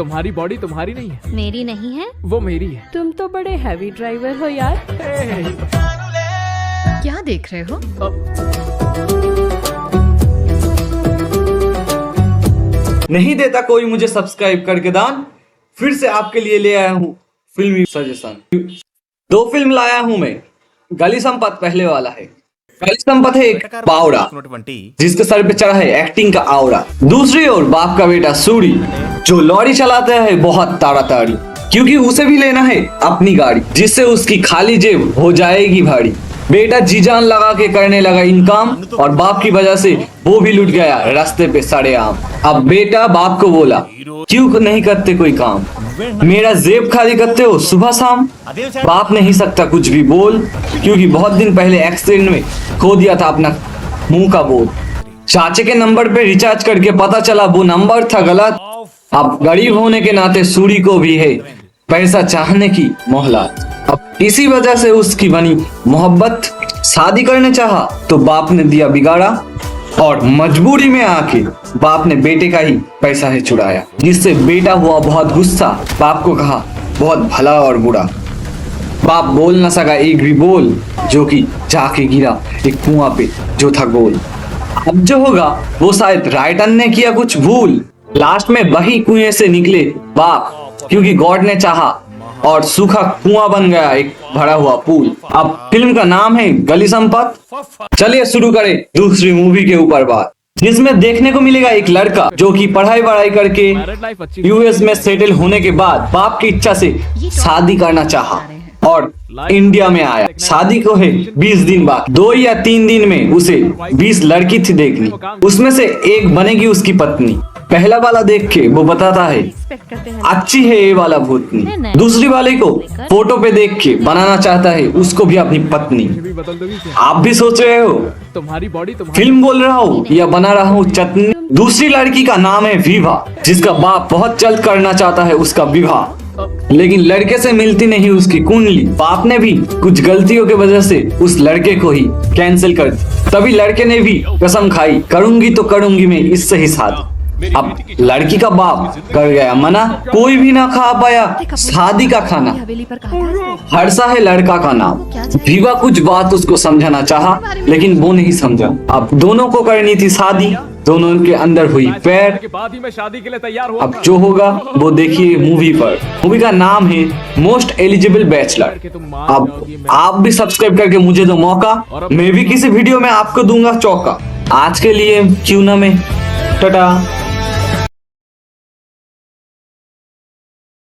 तुम्हारी बॉडी तुम्हारी नहीं है, मेरी नहीं है, वो मेरी है। तुम तो बड़े हैवी ड्राइवर हो यार। क्या देख रहे हो? नहीं देता कोई मुझे सब्सक्राइब करके दान, फिर से आपके लिए ले आया हूँ फिल्मी सजेशन। 2 फिल्म लाया हूँ मैं। गली संपत पहले वाला है। गली संपत है एक पावड़ा जिसके सर पे चढ़ा है एक्टिंग का आवड़ा। दूसरी ओर बाप का बेटा सूरी जो लॉरी चलाता है बहुत ताड़ाताड़ी, क्योंकि उसे भी लेना है अपनी गाड़ी जिससे उसकी खाली जेब हो जाएगी भारी। बेटा जी जान लगा के करने लगा इनकाम और बाप की वजह से वो भी लुट गया रास्ते पे सरेआम। अब बेटा बाप को बोला क्यों नहीं करते कोई काम, मेरा जेब खाली करते हो सुबह शाम। बाप नहीं सकता कुछ भी बोल, क्योंकि बहुत दिन पहले एक्सीडेंट में खो दिया था अपना मुंह का बोल। चाचे के नंबर पे रिचार्ज करके पता चला वो नंबर था गलत। अब गरीब होने के नाते सूरी को भी है पैसा चाहने की मोहलत। अब इसी वजह से उसकी बनी मोहब्बत। शादी करने चाहा तो बाप ने दिया बिगाड़ा और मजबूरी में आके बाप ने बेटे का ही पैसा है चुराया, जिससे बेटा हुआ बहुत गुस्सा। बाप को कहा बहुत भला और बुरा। बाप बोल न सका एक भी बोल, जो कि जाके गिरा एक कुआं पे जो था गोल। अब जो होगा वो शायद राइटन ने किया कुछ भूल, लास्ट में वही कुएं से निकले बाप, क्योंकि गॉड ने चाहा और सूखा कुआं बन गया एक भरा हुआ पूल। अब फिल्म का नाम है गली संपत। चलिए शुरू करें दूसरी मूवी के ऊपर बात, जिसमें देखने को मिलेगा एक लड़का जो कि पढ़ाई वढ़ाई करके यूएस में सेटल होने के बाद बाप की इच्छा से शादी करना चाहा और इंडिया में आया। शादी को है 20 दिन बाद। 2 या 3 दिन में उसे 20 लड़की थी देखनी, उसमें से एक बनेगी उसकी पत्नी। पहला वाला देख के वो बताता है अच्छी है ये वाला भूतनी। दूसरी वाले को फोटो पे देख के बनाना चाहता है उसको भी अपनी पत्नी। आप भी सोच रहे हो तुम्हारी बॉडी फिल्म बोल रहा हूँ या बना रहा हूँ चटनी। दूसरी लड़की का नाम है विभा, जिसका बाप बहुत जल्द करना चाहता है उसका विवाह, लेकिन लड़के से मिलती नहीं उसकी कुंडली। बाप ने भी कुछ गलतियों की वजह से उस लड़के को ही कैंसिल कर दी। तभी लड़के ने भी कसम खाई करूंगी तो करूंगी मैं इससे ही शादी। अब लड़की का बाप कर गया मना, कोई भी ना खा पाया शादी का खाना। हर्षा है लड़का का नाम। विवा कुछ बात उसको समझाना चाहा लेकिन वो नहीं समझा। अब दोनों को करनी थी शादी, दोनों के अंदर हुई पैर। बाद ही मैं शादी के लिए तैयार हूँ। अब जो होगा वो देखिए मूवी पर। मूवी का नाम है मोस्ट एलिजिबल बैचलर। अब आप भी सब्सक्राइब करके मुझे दो मौका, मैं भी किसी वीडियो में आपको दूंगा चौका। आज के लिए क्यों ना मैं टाटा।